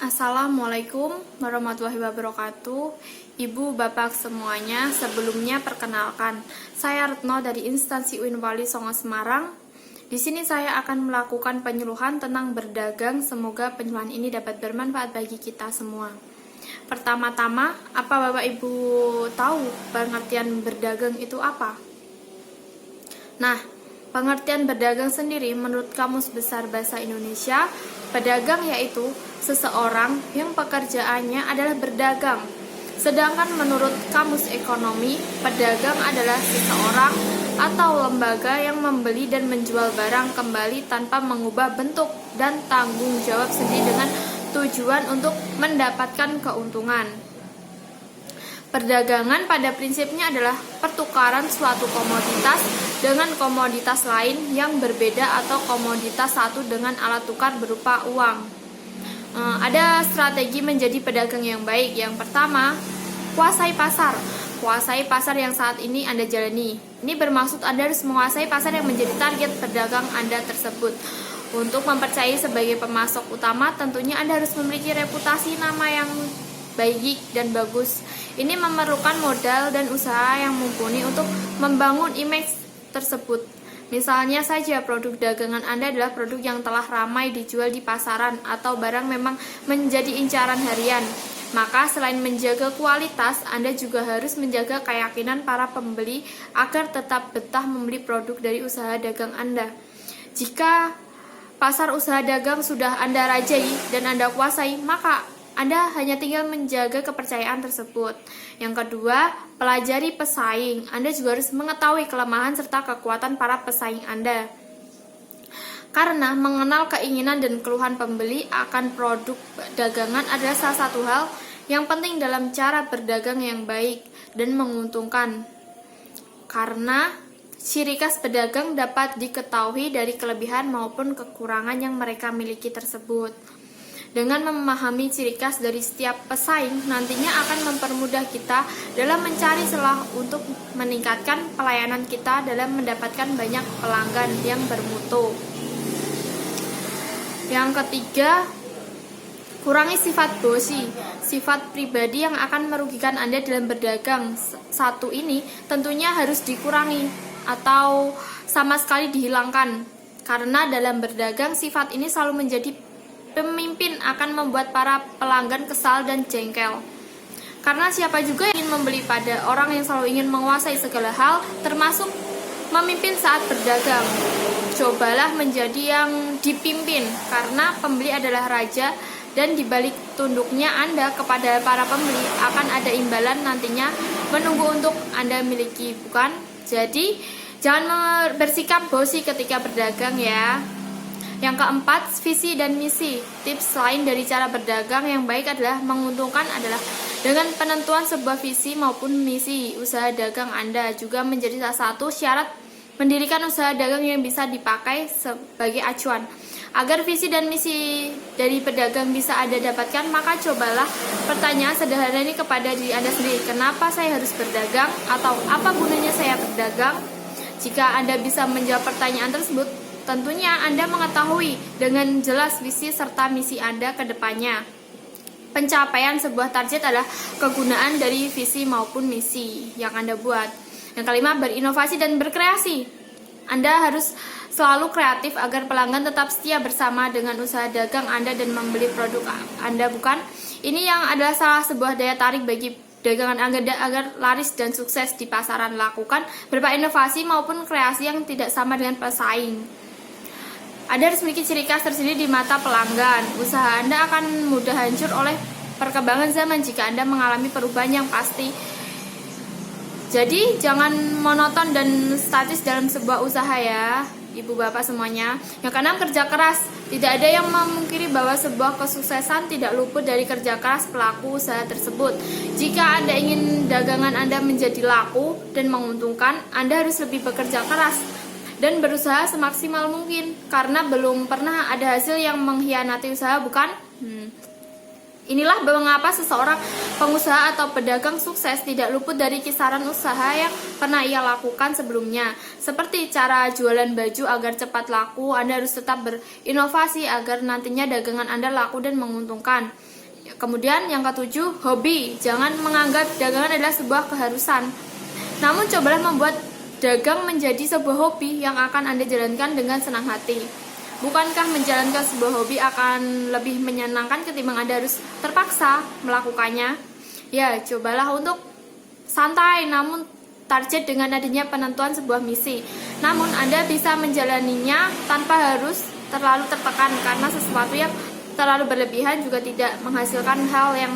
Assalamualaikum warahmatullahi wabarakatuh. Ibu, bapak semuanya, sebelumnya perkenalkan, saya Retno dari instansi UIN Wali Songo Semarang. Di sini saya akan melakukan penyuluhan tentang berdagang. Semoga penyuluhan ini dapat bermanfaat bagi kita semua. Pertama-tama, apa Bapak Ibu tahu pengertian berdagang itu apa? Nah, pengertian berdagang sendiri menurut Kamus Besar Bahasa Indonesia, pedagang yaitu seseorang yang pekerjaannya adalah berdagang. Sedangkan menurut Kamus Ekonomi, pedagang adalah seseorang atau lembaga yang membeli dan menjual barang kembali tanpa mengubah bentuk dan tanggung jawab sendiri dengan tujuan untuk mendapatkan keuntungan. Perdagangan pada prinsipnya adalah pertukaran suatu komoditas dengan komoditas lain yang berbeda atau komoditas satu dengan alat tukar berupa uang. Ada strategi menjadi pedagang yang baik. Yang pertama, kuasai pasar. Kuasai pasar yang saat ini Anda jalani. Ini bermaksud Anda harus menguasai pasar yang menjadi target pedagang Anda tersebut. Untuk mempercayai sebagai pemasok utama, tentunya Anda harus memiliki reputasi nama yang baik dan bagus. Ini memerlukan modal dan usaha yang mumpuni untuk membangun image tersebut. Misalnya saja produk dagangan Anda adalah produk yang telah ramai dijual di pasaran atau barang memang menjadi incaran harian. Maka selain menjaga kualitas, Anda juga harus menjaga keyakinan para pembeli agar tetap betah membeli produk dari usaha dagang Anda. Jika pasar usaha dagang sudah Anda rajai dan Anda kuasai, maka Anda hanya tinggal menjaga kepercayaan tersebut. Yang kedua, pelajari pesaing. Anda juga harus mengetahui kelemahan serta kekuatan para pesaing Anda. Karena mengenal keinginan dan keluhan pembeli akan produk dagangan adalah salah satu hal yang penting dalam cara berdagang yang baik dan menguntungkan. Karena ciri khas pedagang dapat diketahui dari kelebihan maupun kekurangan yang mereka miliki tersebut. Dengan memahami ciri khas dari setiap pesaing, nantinya akan mempermudah kita dalam mencari celah untuk meningkatkan pelayanan kita dalam mendapatkan banyak pelanggan yang bermutu. Yang ketiga, kurangi sifat bosi, sifat pribadi yang akan merugikan Anda dalam berdagang. Satu ini tentunya harus dikurangi atau sama sekali dihilangkan. Karena dalam berdagang, sifat ini selalu menjadi pemimpin akan membuat para pelanggan kesal dan jengkel. Karena siapa juga yang ingin membeli pada orang yang selalu ingin menguasai segala hal, termasuk memimpin saat berdagang. Cobalah menjadi yang dipimpin, karena pembeli adalah raja dan dibalik tunduknya Anda kepada para pembeli akan ada imbalan nantinya menunggu untuk Anda miliki, bukan? Jadi, jangan bersikap bosi ketika berdagang ya. Yang keempat, visi dan misi. Tips lain dari cara berdagang yang baik adalah menguntungkan adalah dengan penentuan sebuah visi maupun misi usaha dagang Anda juga menjadi salah satu syarat mendirikan usaha dagang yang bisa dipakai sebagai acuan. Agar visi dan misi dari pedagang bisa Anda dapatkan, maka cobalah pertanyaan sederhana ini kepada diri Anda sendiri. Kenapa saya harus berdagang? Atau apa gunanya saya berdagang? Jika Anda bisa menjawab pertanyaan tersebut, tentunya Anda mengetahui dengan jelas visi serta misi Anda ke depannya. Pencapaian sebuah target adalah kegunaan dari visi maupun misi yang Anda buat. Yang kelima, berinovasi dan berkreasi. Anda harus selalu kreatif agar pelanggan tetap setia bersama dengan usaha dagang Anda dan membeli produk Anda, bukan? Ini yang adalah salah sebuah daya tarik bagi dagangan Anda agar laris dan sukses di pasaran. Lakukan berupa inovasi maupun kreasi yang tidak sama dengan pesaing. Anda harus memiliki ciri khas tersendiri di mata pelanggan. Usaha Anda akan mudah hancur oleh perkembangan zaman jika Anda mengalami perubahan yang pasti. Jadi, jangan monoton dan statis dalam sebuah usaha ya, ibu bapak semuanya. Yang keenam, kerja keras. Tidak ada yang memungkiri bahwa sebuah kesuksesan tidak luput dari kerja keras pelaku usaha tersebut. Jika Anda ingin dagangan Anda menjadi laku dan menguntungkan, Anda harus lebih bekerja keras dan berusaha semaksimal mungkin, karena belum pernah ada hasil yang mengkhianati usaha, bukan? Inilah mengapa seseorang pengusaha atau pedagang sukses tidak luput dari kisaran usaha yang pernah ia lakukan sebelumnya. Seperti cara jualan baju agar cepat laku, Anda harus tetap berinovasi agar nantinya dagangan Anda laku dan menguntungkan. Kemudian yang ketujuh, hobi. Jangan menganggap dagangan adalah sebuah keharusan. Namun cobalah membuat dagang menjadi sebuah hobi yang akan Anda jalankan dengan senang hati. Bukankah menjalankan sebuah hobi akan lebih menyenangkan ketimbang Anda harus terpaksa melakukannya? Ya, cobalah untuk santai namun target dengan adanya penentuan sebuah misi. Namun Anda bisa menjalaninya tanpa harus terlalu tertekan, karena sesuatu yang terlalu berlebihan juga tidak menghasilkan hal yang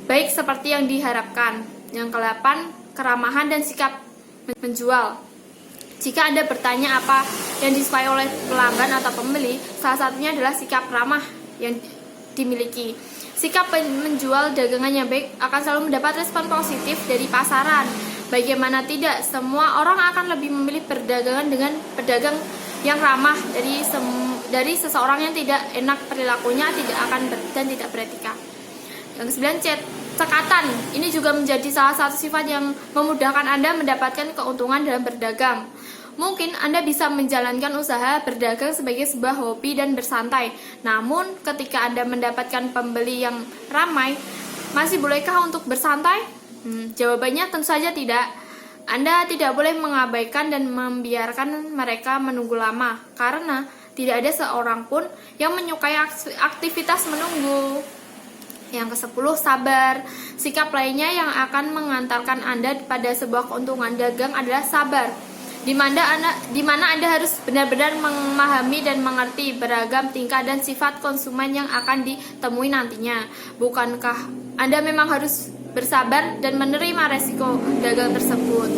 baik seperti yang diharapkan. Yang ke-8, keramahan dan sikap menjual. Jika Anda bertanya apa yang disukai oleh pelanggan atau pembeli, salah satunya adalah sikap ramah yang dimiliki. Sikap menjual dagangan yang baik akan selalu mendapat respon positif dari pasaran. Bagaimana tidak, semua orang akan lebih memilih perdagangan dengan pedagang yang ramah dari seseorang yang tidak enak perilakunya, dan tidak beretika. Yang ke-9, cekatan. Ini juga menjadi salah satu sifat yang memudahkan Anda mendapatkan keuntungan dalam berdagang. Mungkin Anda bisa menjalankan usaha berdagang sebagai sebuah hobi dan bersantai. Namun, ketika Anda mendapatkan pembeli yang ramai, masih bolehkah untuk bersantai? Jawabannya tentu saja tidak. Anda tidak boleh mengabaikan dan membiarkan mereka menunggu lama, karena tidak ada seorang pun yang menyukai aktivitas menunggu. Yang ke-10, sabar. Sikap lainnya yang akan mengantarkan Anda pada sebuah keuntungan dagang adalah sabar. Di mana Anda harus benar-benar memahami dan mengerti beragam tingkah dan sifat konsumen yang akan ditemui nantinya. Bukankah Anda memang harus bersabar dan menerima resiko dagang tersebut?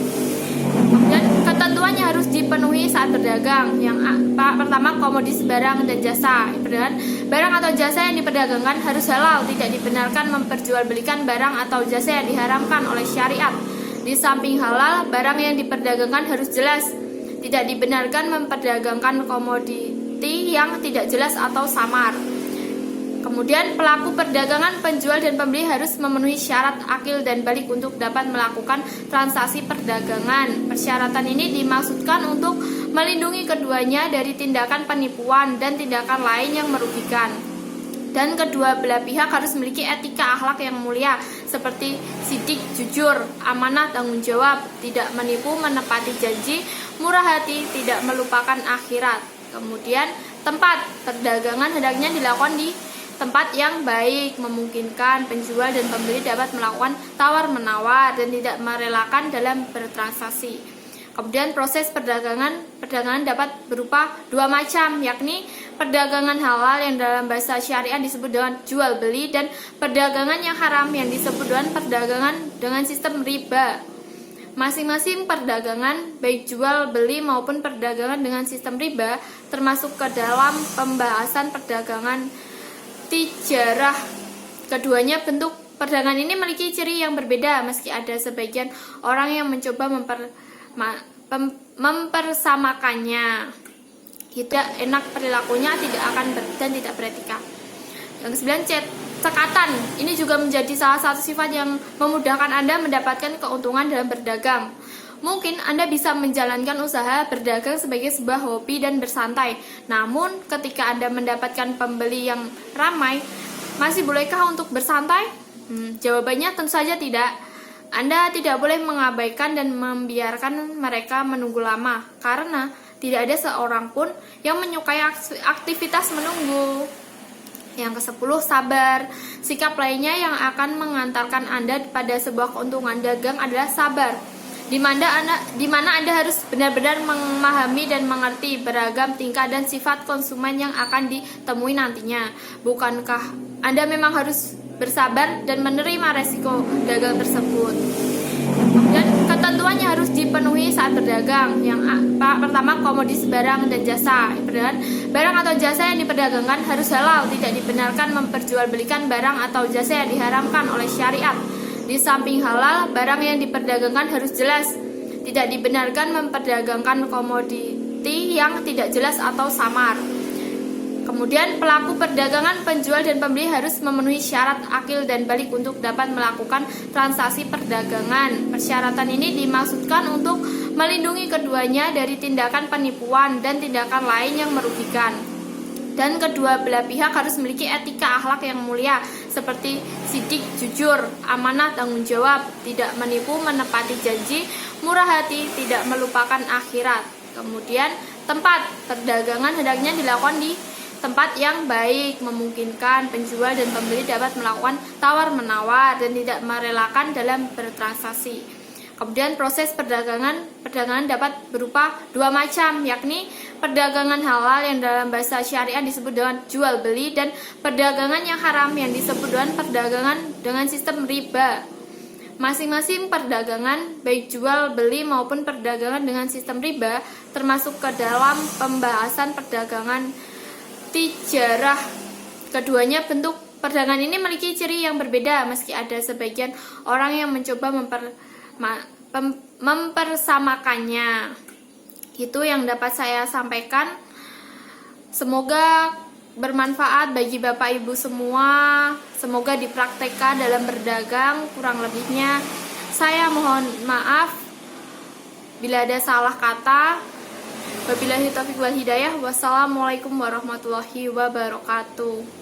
Dan ketentuannya harus dipenuhi saat berdagang. Yang pertama, komoditi barang dan jasa. Barang atau jasa yang diperdagangkan harus halal, tidak dibenarkan memperjualbelikan barang atau jasa yang diharamkan oleh syariat. Di samping halal, barang yang diperdagangkan harus jelas. Tidak dibenarkan memperdagangkan komoditi yang tidak jelas atau samar. Kemudian pelaku perdagangan, penjual dan pembeli harus memenuhi syarat akil dan balik untuk dapat melakukan transaksi perdagangan. Persyaratan ini dimaksudkan untuk melindungi keduanya dari tindakan penipuan dan tindakan lain yang merugikan. Dan kedua belah pihak harus memiliki etika akhlak yang mulia, seperti sidik, jujur, amanah, tanggung jawab, tidak menipu, menepati janji, murah hati, tidak melupakan akhirat. Kemudian tempat perdagangan hendaknya dilakukan di tempat yang baik, memungkinkan penjual dan pembeli dapat melakukan tawar-menawar dan tidak merelakan dalam bertransaksi. Kemudian proses perdagangan dapat berupa dua macam, yakni perdagangan halal yang dalam bahasa syariah disebut dengan jual beli, dan perdagangan yang haram yang disebut dengan perdagangan dengan sistem riba. Masing-masing perdagangan, baik jual beli maupun perdagangan dengan sistem riba, termasuk ke dalam pembahasan perdagangan tijarah. Keduanya bentuk perdagangan ini memiliki ciri yang berbeda, meski ada sebagian orang yang mencoba mempersamakannya. Tidak enak perilakunya, dan tidak beretika. Yang ke-9, cekatan. Ini juga menjadi salah satu sifat yang memudahkan Anda mendapatkan keuntungan dalam berdagang. Mungkin Anda bisa menjalankan usaha berdagang sebagai sebuah hobi dan bersantai. Namun, ketika Anda mendapatkan pembeli yang ramai, masih bolehkah untuk bersantai? Jawabannya tentu saja tidak. Anda tidak boleh mengabaikan dan membiarkan mereka menunggu lama, karena tidak ada seorang pun yang menyukai aktivitas menunggu. Yang ke-10, sabar. Sikap lainnya yang akan mengantarkan Anda pada sebuah keuntungan dagang adalah sabar. Di mana Anda harus benar-benar memahami dan mengerti beragam tingkah dan sifat konsumen yang akan ditemui nantinya. Bukankah Anda memang harus bersabar dan menerima resiko dagang tersebut? Dan ketentuannya harus dipenuhi saat berdagang. Yang pertama, komoditi barang dan jasa. Barang atau jasa yang diperdagangkan harus halal, tidak dibenarkan memperjualbelikan barang atau jasa yang diharamkan oleh syariat. Di samping halal, barang yang diperdagangkan harus jelas. Tidak dibenarkan memperdagangkan komoditi yang tidak jelas atau samar. Kemudian pelaku perdagangan, penjual dan pembeli harus memenuhi syarat akil dan balik untuk dapat melakukan transaksi perdagangan. Persyaratan ini dimaksudkan untuk melindungi keduanya dari tindakan penipuan dan tindakan lain yang merugikan. Dan kedua belah pihak harus memiliki etika akhlak yang mulia seperti sidik, jujur, amanah, tanggung jawab, tidak menipu, menepati janji, murah hati, tidak melupakan akhirat. Kemudian tempat perdagangan hendaknya dilakukan di tempat yang baik, memungkinkan penjual dan pembeli dapat melakukan tawar-menawar dan tidak merelakan dalam bertransaksi. Kemudian proses perdagangan dapat berupa dua macam, yakni perdagangan halal yang dalam bahasa syariah disebut dengan jual beli, dan perdagangan yang haram yang disebut dengan perdagangan dengan sistem riba. Masing-masing perdagangan, baik jual beli maupun perdagangan dengan sistem riba, termasuk ke dalam pembahasan perdagangan tijarah. Keduanya bentuk perdagangan ini memiliki ciri yang berbeda, meski ada sebagian orang yang mencoba mempersamakannya. Itu yang dapat saya sampaikan. Semoga bermanfaat bagi Bapak Ibu semua. Semoga dipraktekkan dalam berdagang. Kurang lebihnya saya mohon maaf bila ada salah kata. Wabillahi taufiq wal hidayah. Wassalamualaikum warahmatullahi wabarakatuh.